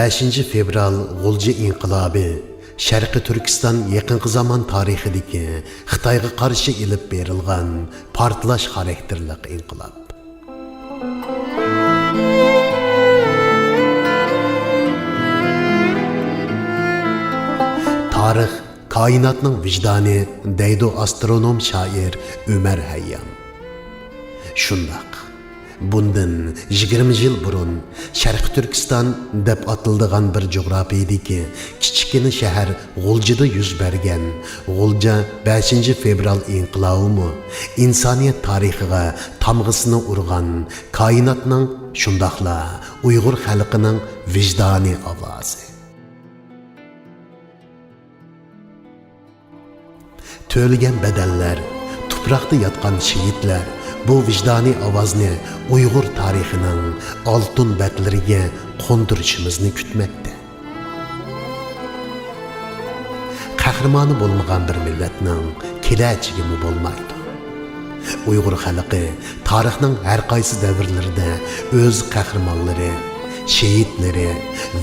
5 fevral G'ulji inqilobi Sharqiy Turkiston yaqinqi zamon tarixidagi Xitoyga qarshi ilib berilgan portlash xarakterli inqilob. Tarix koinotning vijdoni deydi astronom shoir Umar Hayyam. Shundoq bundan 20 yil burun Sharqiy Turkiston deb atiladigan bir jo'grafiyadagi kichkina shahar G'uljida yuz bergan G'ulja 5 fevral inqilobi insoniyat tarixiga tamg'isini urgan koinotning shundoqla Uyg'ur xalqining vijdoni ovozi. To'lgan bedenler, tuproqda yotgan shehidlar bu vijdoni ovozni Uyg'ur tarixining oltin betlariga qo'ndirishimizni kutmoqda. Qahramoni bo'lmagan bir millatning kelajagi bo'lmaydi. Uyg'ur xalqi tarixning har qaysi davrlarida o'z qahramonlari, shehidlari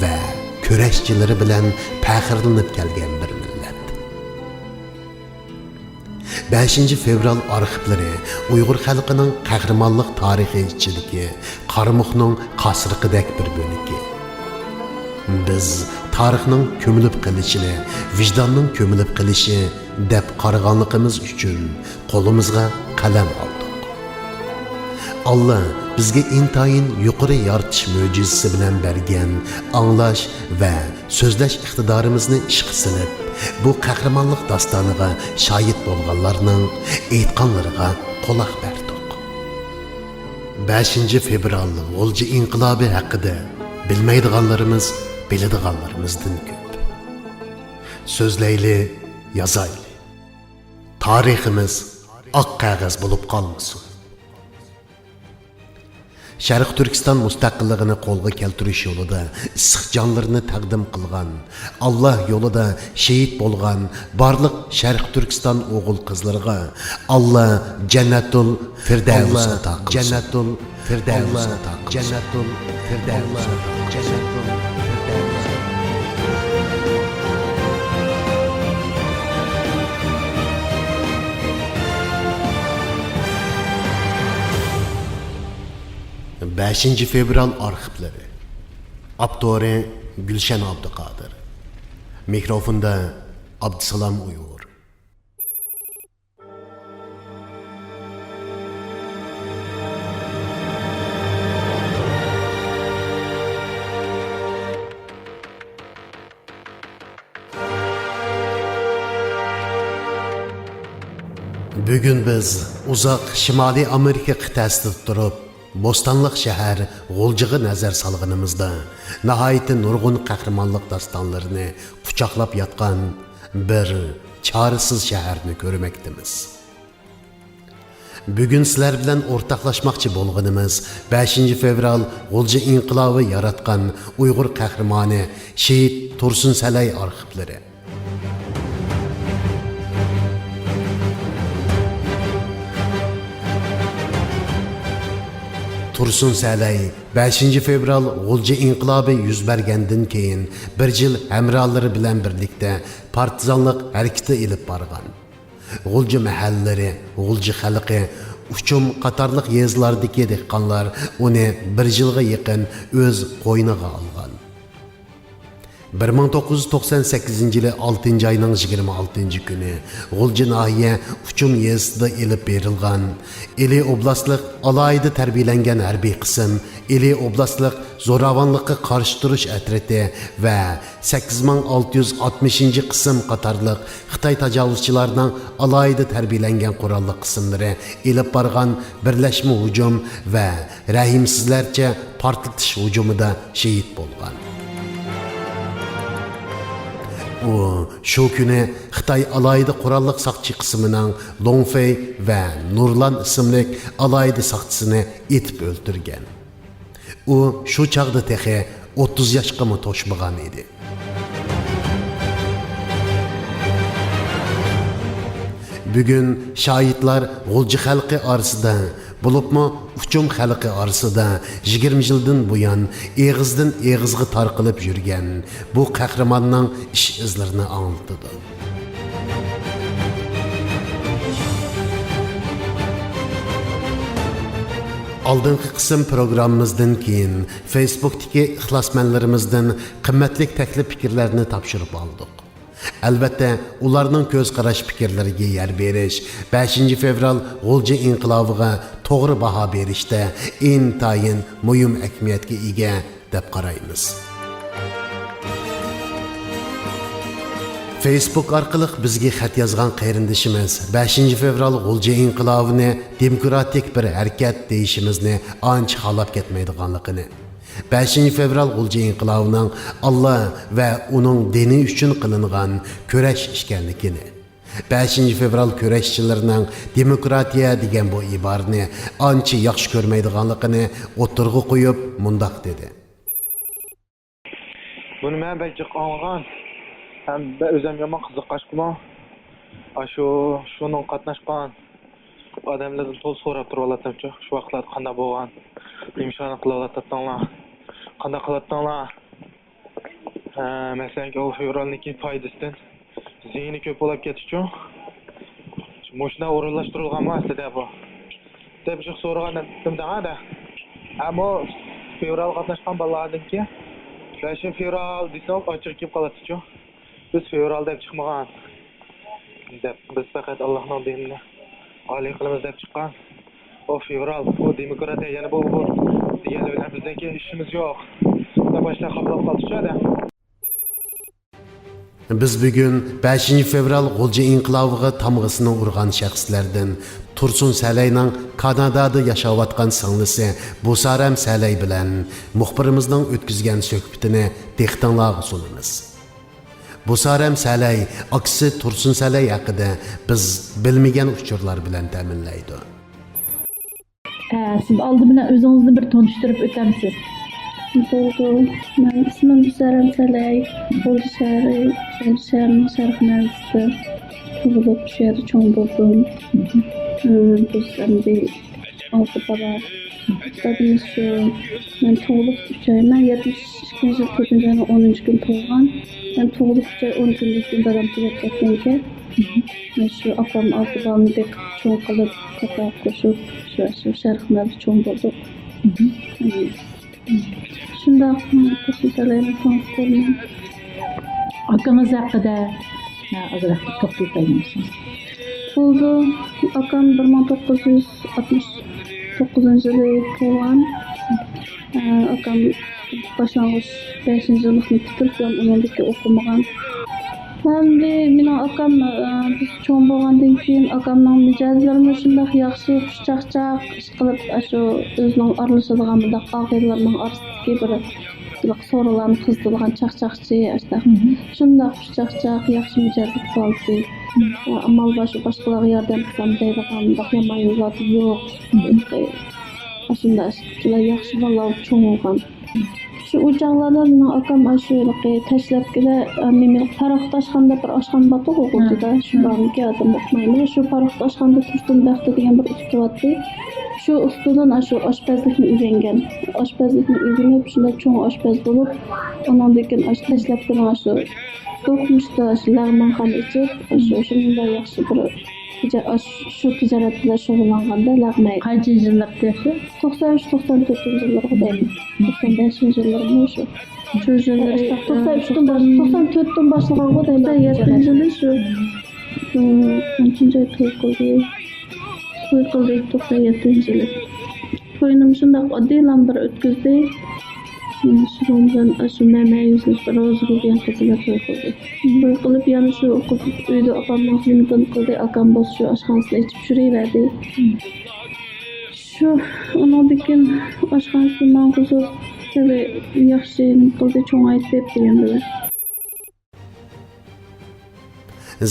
va kurashchilari bilan faxrlanib kelgan bir millat. 5 fevral arxivlari Uyg'ur xalqining qahramonlik tarixi ichidagi qarmoqning qasriqidek bir bo'ligi. Biz tarixning ko'milib qilishini, vijdonning ko'milib qilishi deb qaraganligimiz uchun qo'limizga qalam oldik. Allah bizga intayin yuqori yaratish mo'jizasi bilan bergan anglash va so'zlash iqtidorimizni ishga solib, bu qahramonlik dostoniga shohid bo'lganlarning aytganlariga quloq berdik. 5 fevral G'ulji inqilobi haqida bilmaydiganlarimiz biladiganlarimizdan ko'p. So'zlayli, yozayli. Tariximiz oq qog'oz bo'lib qolmasin. Sharqiy Turkiston mustaqilligini qo'lga keltirish yo'lida issiq jonlarini taqdim qilgan, Allah yo'lida shehid bo'lgan barliq Sharqiy Turkiston o'g'il qizlariga Allah jannatul firdavs ato qilsin. Jannatul firdavs ato qilsin. Jannatul firdavs ato qilsin. 5 fevral arxivlari. Abdore Gülşen Abdüqadir. Mikrofonda Abdüsalam Uyg'ur. Bugun biz uzoq Shimoliy Amerika qit'asida turib Bo'stonliq shahar G'uljiga nazar solganimizda nihoyatda nurg'un qahramonlik dostonlarini quchoqlab yotgan bir chorasiz shaharni ko'rmoqdamiz. Bugun sizlar bilan o'rtoqlashmoqchi bo'lganimiz 5 fevral G'ulji inqilobi yaratgan Uyg'ur qahramoni Shehid Tursun Salay arxivlari. Tursun Salay 5 fevral G'ulji inqilobi yuz bergandan keyin bir yil hamrohlari bilan birlikda partizanlik harakati ilib borgan. G'ulji mahallari, G'ulji xalqi, Uchum qatorliq yezlardagi dehqonlar uni bir yilga yaqin o'z qo'yniga olgan. 1998 yılı 6. ayının 26. günü G'ulji nahiye Uchum yezida ilib berilgan Ili oblastlik alayida tarbiyalangan harbiy qism, Ili oblastlik zo'ravonlikqa qarshi turish atriti va 8660 qism qatorliq Xitoy tajovuzchilarining alayida tarbiyalangan qurolli qismlari ilib borgan birlashma hujum va rahimsizlarcha portlatish hujumida shehid bo'lgan. U shu kuni Xitoy alayida qurolliq saqchi qismining Longfei va Nurlan ismli alayida saqchisini etib o'ldirgan. U shu chaqda texe 30 yoshga to'shmagan edi. Bugun shohidlar G'ulji xalqi orasida Bulupmu uçum xalqi orasida 20 yildan buyon eg'izdan eg'izga tarqalib yurgan bu qahramonning ish izlarini anlatadi. Aldınqı qism programımızdan keyin Facebook'taki ixlasmanlarimizdan qimmatli taklif fikirlerini topshirib oldik. Albatta, ularning ko'z qarash fikrlariga yer berish 5 fevral G'o'lji inqilobiga to'g'ri baho berishda intayin muhim ahamiyatga ega deb qaraymiz. Facebook orqali bizga xat yozgan qayrindishimiz 5 fevral G'o'lji inqilobini demokratik bir harakat deyishimizni ancha xalab ketmaydiganligini, 5 fevral G'o'lji inqilobining Allah va uning dini uchun qilingan kurash ekanligini, 5 fevral kurashchilarining demokratiya degan bu iborani ancha yaxshi ko'rmaydiganligini o'tirg'i qo'yib mundoq dedi. Buni men belki qolgan hem özüm yaman qiziqashman. Şunun qatnaşqan odamlardan to'l so'rab turib olatamcha. Shu vaqtlar qanday bo'lgan? Nimishani qilib olatdinglar? Qanday qilatdinglar? Masalan, o fevralniki foydasidan ziyni ko'p bo'lib ketishchi. Moshina o'rinlashtirilganmi aslida bu? Deb so'ragandim da. Ammo fevral qatnaşqan bolalarniki 5 fevral desam ochiq kelib qoladi-chi. Biz fevral deb chiqmagan. Biz faqat Allohning dinini oliy qilamiz deb chiqqan. O fevral, o demokratiya, yana bu degan bilan bizdagi ishimiz yo'q. Boshqa qabul qilishadi. Biz bugun 5 fevral G'o'lji inqilobiga tamg'asini urgan shaxslardan Tursun Salayning Kanadada yashayotgan singlisi Busaram Salay bilan muxbirimizning o'tkazgan suhbatini diqqatingizga sunamiz. Busaram Salay aksi Tursun Salay haqida biz bilmagan uchurlar bilan ta'minlaydi. Siz oldi bilan o'zingizni bir tanishtirib o'tamsiz. Bo'ldi. Men ismim Busaram Salay. G'o'lji shahrining sharq nazarida tug'ilib shu yerda cho'ng bo'ldim. Biz endi olti bola. Dadimiz shu men tug'ilib 3 oy, men 72 yil 4 oyning 10 kun tug'ilgan. Ben tug'ilib 3 oy 10 kunlik kun dadam tug'ilib ketganki, men shu opam olti bolani deb cho'ng qilib qatnab qo'shib shu sharq nazarida cho'ng bo'ldik. Shundoq Tursunsalayni tanib ko'rdim. Akangiz haqida ozroq to'xtalamiz. Bo'ldi. Akam 1969 yili tug'ilgan. Akam boshlang'ich 5-yillikni bitirib, uningdagi o'qimagan. Mening akam biz cho'ng bo'lgandan keyin akamning mijozlari shunday yaxshi xushchaqchaq ish qilib, shu o'zining aralashadigan bunday aqidlarning orasidagi bir so'rovlarni qizdirgan chaqchaqchi, shunday xushchaqchaq yaxshi mijozlik qildi. Amal boshqalarga yordam qilsam deydigan bunday yomon yo'llar yo'q. Shunday yaxshi bolalar cho'ng bo'lgan. Şu uçaklarda benim akam aşağılıkı teşlepkiler mimil Paraqtaşxanda bir aşxan batı oldu da şu barınki adım okumayım. Şu Paraqtaşxanda Tursun Baxtı degan bir usta batı. Şu ustadan aşpazlikni öğrengen. Aşpazlikni öğrenip şunda çoğun aşpaz bulup ondan dekin teşlepkiler dokmuşda lağmanxan içip şunda yaxşı bir şu ticaret bilan shug'ullanganda lag'may. Qancha yillikda? 93-94 yillarga deyman. 95 yillarga shu. Shu yillar 94dan boshlaganga deyman. 7 shu. Qancha to'y qildik 97 yili. To'ynim shundoq oddiy bir o'tkazdik. Şundan aşımaya yüzlük bir rozu gibi kızıla toy qildik. Toy qilib yana shu uyda opamning xizmatan qildi. Akam boz shu oshxonasida ichib shurayverdi. Shu onadikin oshxonasida men qizib yaxshi qildi, cho'ngaytib degandilar.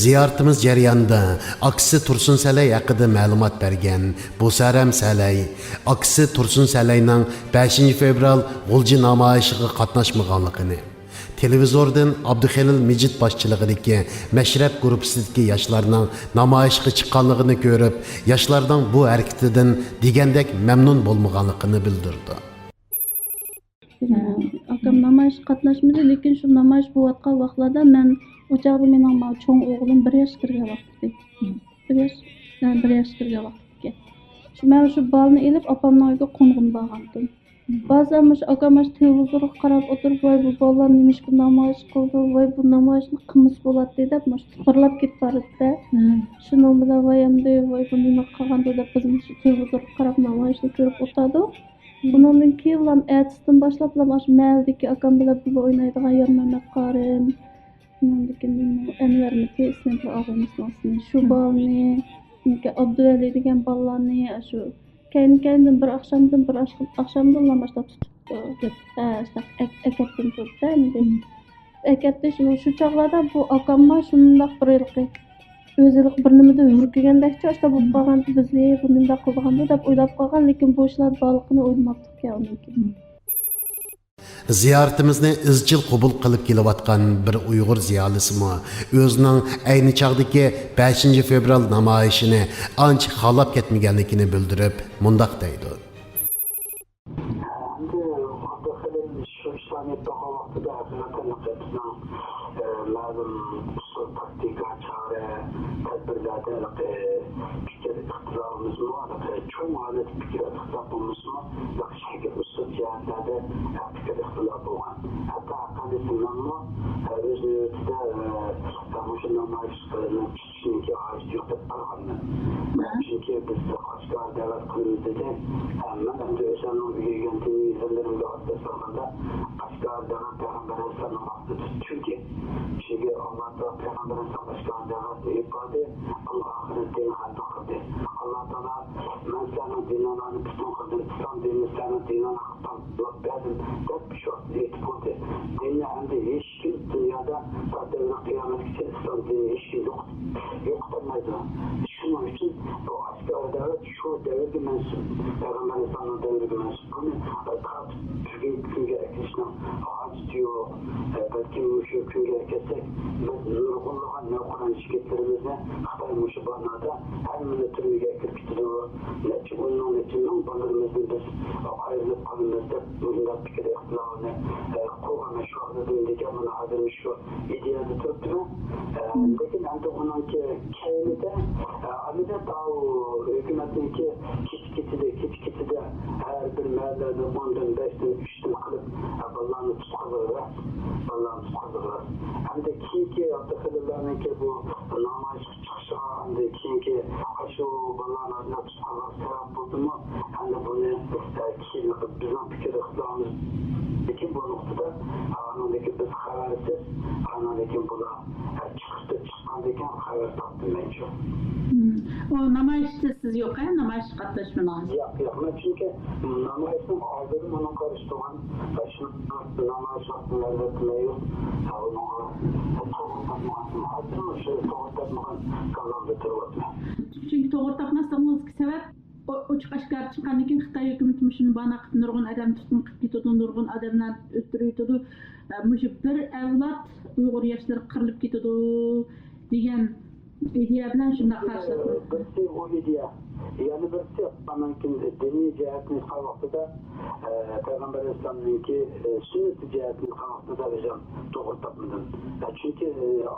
Ziyoratimiz jarayonida aksi Tursun Salay haqida ma'lumot bergan Busaram Salay aksi Tursun Salayning 5 fevral G'o'lji namoyishiga qatnashmaganligini, televizordan Abduxelil Mijit boshchiligidagi Mashrab gruppasidagi yoshlarning namoyishga chiqqanligini ko'rib, yoshlarning bu harakatidan degandek mamnun bo'lmaganligini bildirdi. Akam namoyish qatnashmadi, lekin shu namoyish bo'layotgan vaqtlarda men o'chog'da mening cho'ng o'g'lim 1 yoshga kirgan vaqtda. 1 yoshga kirgan vaqtda. Men shu balni elib opamning uyiga qo'ng'in borgandim. Ba'zan akam televizorga qarab o'tirib, voy bu bolalar nima bu namoyish qildi, voy bu namoyishni qilmish bo'ladi deb qiqirlab ketib bordi. Shuning bilan voy endi voy bu nima qilgandi deb biz shu televizorga qarab namoyishni ko'rib o'tirdik. Bundan keyin ertasidan boshlab shu mahalladagi akam bilan birga o'ynaydigan Yarmamat Qarim, bundan keyin Anvar Mati ismli o'g'limizning shu balni, Abduvali degan bolalarni shu keyin bir oqshomdan boshlab tutibdi. Akatdan tutdi endi. Akatda shu chog'larda bu akamma shundoq bir o'zilik bir nimada yurgandakcha işte bu qolganda bizni bu nima qilganda deb o'ylab qolgan, lekin bu ishlar borligini o'ylamabdi uninki. Ziyoratimizni izchil qabul qilib kelayotgan bir Uyg'ur ziyolisimi o'zining ayni chog'dagi 5 fevral namoyishini ancha xalab ketmaganligini bildirib, mundaq deydi. O namoyishda siz yo'q, namoyish qatnashmadingiz. Yo'q, men chunki namoyishning oldida buni qarashtirgan, shu namoyish vaqtlarida yo'q, Chunki to'g'ri topmasligingizga sabab ochiq oshkor chiqqandan keyin Xitoy hukumati shuni bana qilib nurg'un odam tutqun qilib ketdi, nurg'un odamlar o'ldirib Mushu bir avlod Uyg'ur yoshlari qirilib ketdi degan ideya bilan shunday qarşıladı. Birisi o ideya. Yani birisi mümkün dini cihetini kavaktıda Peygamber Aleyhisselam'ınki sünnet cihetini kavaktıda hocam doğru tapmadım. Çünkü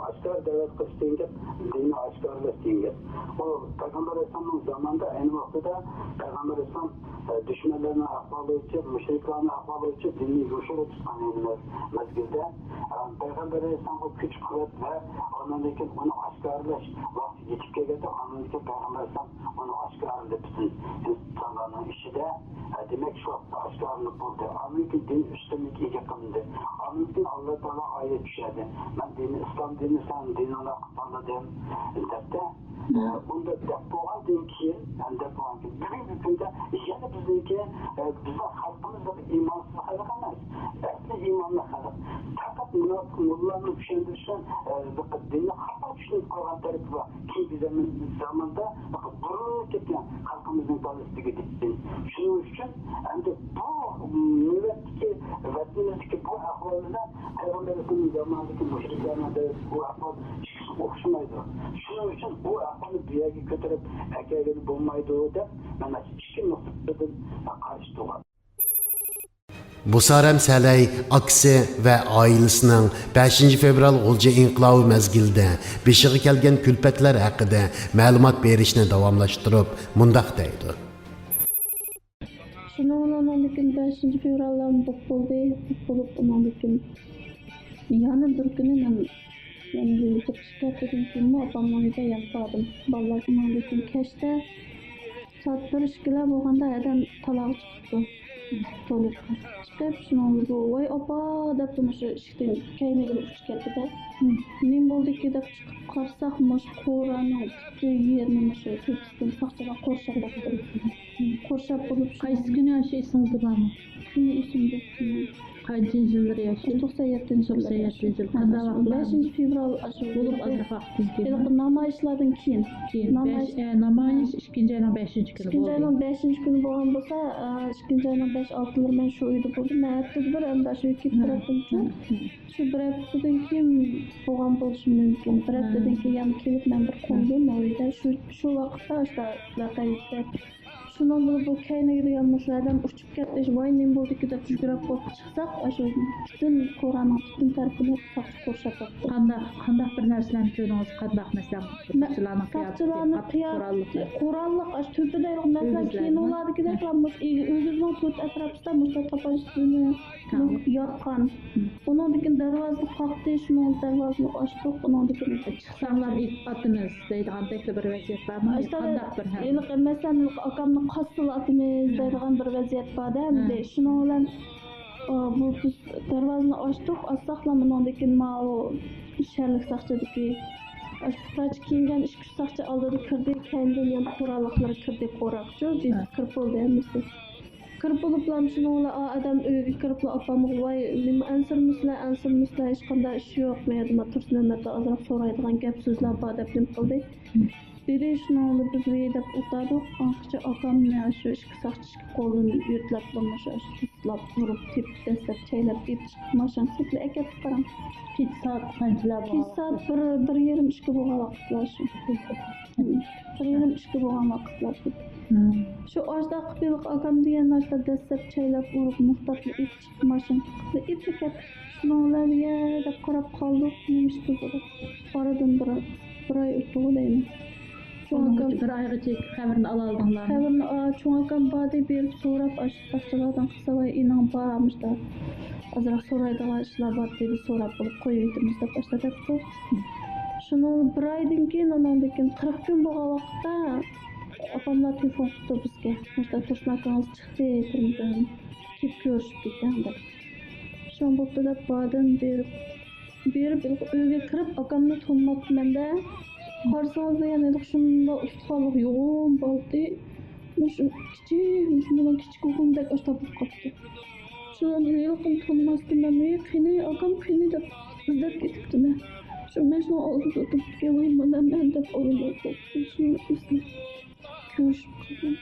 aşkar devlet kıstığında dini aşkarlaştığında. O Peygamber Aleyhisselam'ın zamanında en vaktıda Peygamber Aleyhisselam düşmanlarına ahvalı için, müşriklerine ahvalı için dini yuşur tutan mezgilde. Peygamber Aleyhisselam o küçük kuvvet ve onundaki onu aşkarlaş vakti yetip geldi. Onundaki Peygamber Aleyhisselam onu aşkarlı bütün insanların işi de demek şu vakti aşkarlı buldu. Amerika din üstünlük iyice kılındı. Amerika Allah Teala ayet düşerdi. Ben dini, İslam dini sen dini olarak anladım. Depte. Bunda depoğan değil ki, yani depoğan ki. Bugün hükümde yani bizdeki, bize halkımızda bir imansız halk olmaz. Esli imanlı halk. Fakat mullarını düşündürsen, dini halka düşünüp koyan tarafı var. Ki bizim zamanda, buraya gitken mana xalqimizning polisligi deydi. Shuning uchun endi bu navbatdagi vatanimizdagi bu ahvolda Peygamberimizin zamanındaki müşriklerine bu ahval o'xshamaydi. Shuning uchun bu ahvolni bu yerga ko'tarib akagini bo'lmaydi deb mana ikki nuqtadan qarshi turadi. Busarem Salay aksi ve ailesining 5 fevral G'ulji inqilobi mezgilida beshiga kelgan kulpatlar haqida ma'lumot berishni davomlashtirib, mundaq deydi. Shundan keyin 5 fevraldan bo'ldi, bo'lib undan keyin yana bir kuni men chiqishga keyin opamga yalpadim. Bolalar undan keyin kechda soat 1-2 bo'lganda adam taloq chiqdi. To'lib chiqib shunday voy opa deb o'sha eshikdan kayniga uchib ketdi-da. Nim bo'ldiki deb chiqib qarsak, mosh qo'rani tutdi yerni o'sha to'pdan saqchalar qo'rshab qoldi. Qo'rshab bo'lib Qaysi kuni yashaysiz bormi? Esimda. Qancha yillar yashaysiz? 97 yil. Qanday vaqtlar? 5 fevral shu Bo'lib azroq vaqtingiz. Namoyishlardan keyin. Namoyish 2-ayning 5-kuni bo'ldi. 2-ayning 5-kuni bo'lgan bo'lsa, 2-ayning 5-6 men shu uyda bo'ldim. Men bir endi shu ikki tarafdan shu bir haftadan keyin bo'lgan bo'lishi mumkin. Bir haftadan keyin kelib men bir qoldim uyda. Shu vaqtda o'sha laqayda shundan bu kaynaga degan mushlardan uchib ketdi. Voy nim bo'ldiki deb yugurib bo'lib chiqsak, o'sha butun Qur'onning butun tarafini saqchib ko'rsatib qoldi. Qanday bir narsalarni ko'rdingiz? Qanday masalan, Qur'onlik ash to'pidagi masalan kinolardagidek o'zimizning to'rt atrofida mushlar topashni yotgan. Undan keyin darvozani qoqdi, shuni darvozani ochdik, undan keyin chiqsanglar otimiz deydigan bir vaziyat bormi? Qanday bir masalan akamni qasıl atimiz deydigan bir vaziyat borda, endi shuni bilan bu biz darvozani ochdik, açsaqlar undan keyin ma'o sharlik saqchadiki Aşkıtaç kiyingen iş güçsakça aldığını kırdı, kendini yan kurallıkları kırdı korakçı, biz kırpıldı emisi. Kırpılıplam şunu ola adam öyüge kırpılı apamı vay, ansır misle, hiç kanda işi yok mu yadıma Tursun Ömer'de azraq soraydıgan gap sözler badeplim kıldı. Biri şunu ola biz veydep utadık, akıcı apam ne aşı iş güçsakçı kolunu yürtlep bulmuş, tutlap, vurup, tip, destek, çeylep, ip çıkıp maşan sıklı eket karam. Keç saat qanchalar bo'ldi? Keç saat 1:30 bo'lgan vaqtlar shu. 1:30 bo'lgan vaqtlar shu. Shu oshda qilib akam degan narsa dastlab chaylab urib muhtatli ip chiqib mashin qildi. Ipga shunlarga deb qarab qoldik. Nimishdi bo'ldi. Oradan bir oy o'tdi deyman. Akam bir oygacha xabarini ola oldinglar. Xabarini akam badi berib so'rab ashtalardan qilsa voy inon bormishda. Azraq so'raydigan ishlar bor deb so'rab bo'lib qo'yaymiz deb boshlabdi. Shuni bir oydan keyin, undan keyin 40 kun bo'lgan vaqtda opamlar telefon qildi bizga. O'sha Tursunakamiz chiqdi, turmudan kelib ko'rishib ketgandi. Shun bo'ldi deb badan berib uyga kirib akamni tanimabman-da. Qarsangiz yana shunda ustixonlik yo'g'on bo'ldi. Shu kichik o'g'limdek o'stabib qoldi. Şundan yılqın tanımasdım ben ve akam qini deb izlab ketibdi men. Shu men shuni oldida o'tirib kelmayman men deb o'ylab qoldim. Shuni izlab ko'rishib qoldim.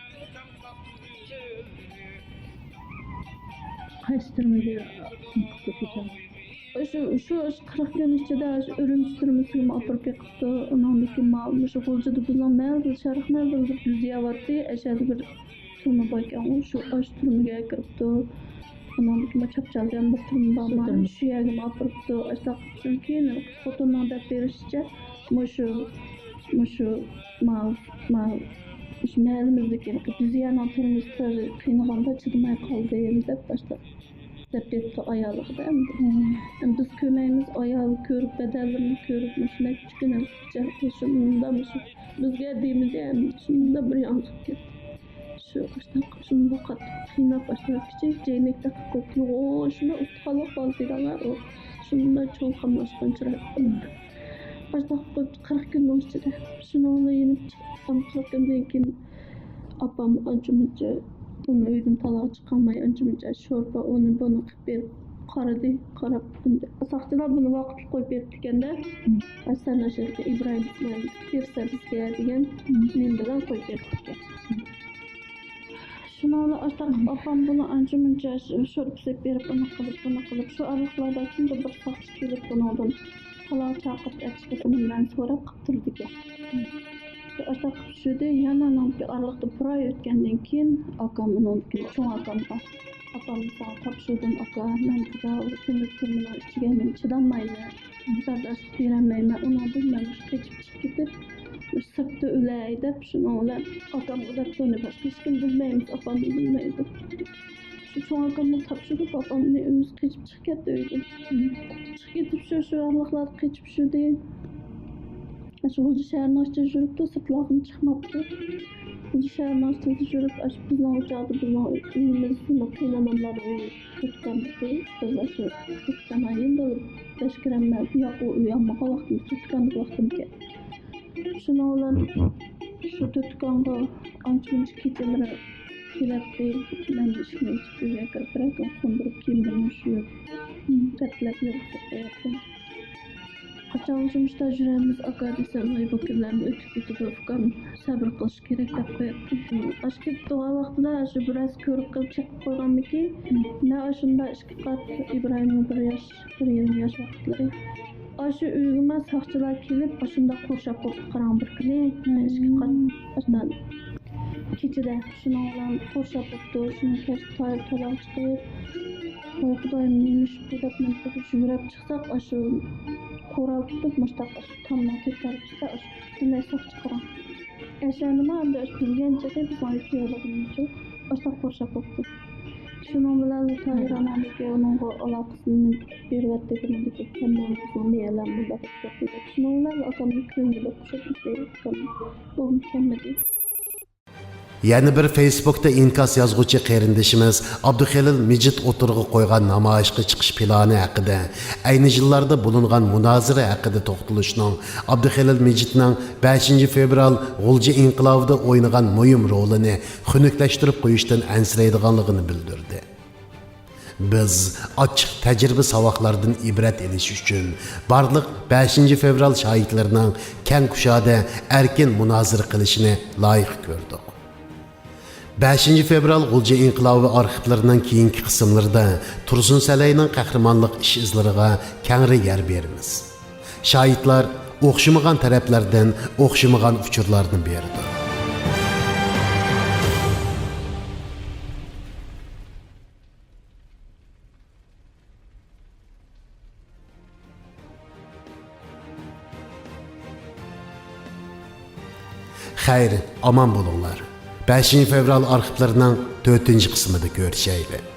Qaysi turmaga Shu 40 kun ichida Urumchi turmasiga olib ketibdi. Undan keyin ma'lum shu G'uljida bizning ma'lum sharhni bildirib yuzyapti. Ashada bir turma bor ekan, shu osh turmaga kiribdi. Ondan keyin chapchalgan bir turma borman. Shu yerga olib kiribdi. Ashtadan keyin fotodan deb berishcha, mushu ma'lumimizdagi biz yana turmizda qiynaganda chidamay qoldim deb boshladi. Sepetto ayağlıqda endi. Biz köməyimiz ayağı görüb, bədəllərini görüb, məşinə küçükünə şununda bizə deyimiz yəni, şununda bir yansıb getdi. Şunda qatıb, qiynab başlar, kiçik ceynəkdə qatıb, şunda ustaxalıq baldidalar, şunda çolqanlaşqan çıraqdım. Başda 40 gün oluşdu. Şununla yenib çıxdım, 40 gündən keyin apam anca-munca onu uydan talağa çıqamay anca-munca şorba onu bunu qilib berib qarab saqchilar buni vaqtli qo'yib beribdi-kanda. Sen o'sha İbrahim bersa bizga degan men bilan qo'yib beribdi. Şunlarla açtaq apam bunu anca munca şörpsep berip bunu qılıp şu arlıqlarda kimdir bir saçı kelip bundan halal çaqıp etişketini ben sorap qıptırdı ki. Açtaq şöyle yananam ki arlıqda bir ay ötkenden keyin akam onun ki çoğ akamga apam sağ tapşırdım aka men kıda tümür tümür içige men çıdanmayman. Bardaş beremeyman onu bilmem keçip çıkıp gidip sırtı öyle dep şunu olan akam da sonra başka hiç kim bilmeymiş apam bilmeydi. Şu akamı tapşırıp apam ne öz keçip çıkıp öyle. Çıkıp şu arlıqlar keçip şu değil. Şu Gulcu şehrin açtı jürüp de sırtlağım çıkmaptı. Gulcu şehrin açtı jürüp bizden uçadı bizden ümümüzün kıylananlar tutkandığı kızlaşı tutkanayın da beşkirenme yaku uyanmağa vaktim tutkandık vaktim ki. Şuna olan şu tutkanға ançınç keteleri kelep değil. Ben de işime hiç bir yakır bırakın kondurup kimden üşüyor. Tertlep yoksa hayatım. Kaçan жұмышта жүрәміз ака десем ой бұл күндерді өтіп кетіп оққан сабыр қылыш керек деп қояппын. Ашкеп туған уақытында ашы біраз көріп қылып шақып қойған меке. Мына ашында ішкі қат Ибраимның бір елу яш уақытлары. Aşı uyguма сақчылар келіп, ашында қоршап қойып қараң бір күні ішкі қат ашынан кечеде шуны olan қоршап қойыпты, шуны кешіп тайып талақ шығып, ой құдайым немеш бұл деп мен жүгіріп шықсақ, ашы Koral tutup muştak tamla ketar çıta üstüne sak çıkaran. Eşyanıma anda bilgence de biz onu kıyalım çok. Baştak koşak oldu. Şunun bilen Tahir anamdaki onun alakasını bir vattekinindeki kendimizin bir eleminde bakacak. Şununla akamın köyünde kuşak izleyip bu mükemmel. Yana bir Facebook'ta inkas yazgıcı qarindishimiz Abduxelil Mijit o'tirg'i qo'ygan namoyishga chiqish plani haqida, ayni yillarda bo'lingan munozara haqida to'xtalishning Abduxelil Mijitning 5 fevral G'ulji inqilobida o'ynagan muhim rolini xunuklashtirib qo'yishdan ansiraydiganligini bildirdi. Biz ochiq tajriba savoqlardan ibrat olish uchun barliq 5 fevral shohidlarining keng kushoda erkin munozara qilishini loyiq ko'rdik. 5 fevral G'ulji inqilobi arxivlarining keyingi qismlarida Tursun Salayning qahramonlik ish izlariga kengri yer beramiz. Shohidlar o'xshamagan taraflardan o'xshamagan uchurlarni berdi. Xayr, aman bo'linglar. 5 fevral arxivlarining 4-qismida ko'rishaylik.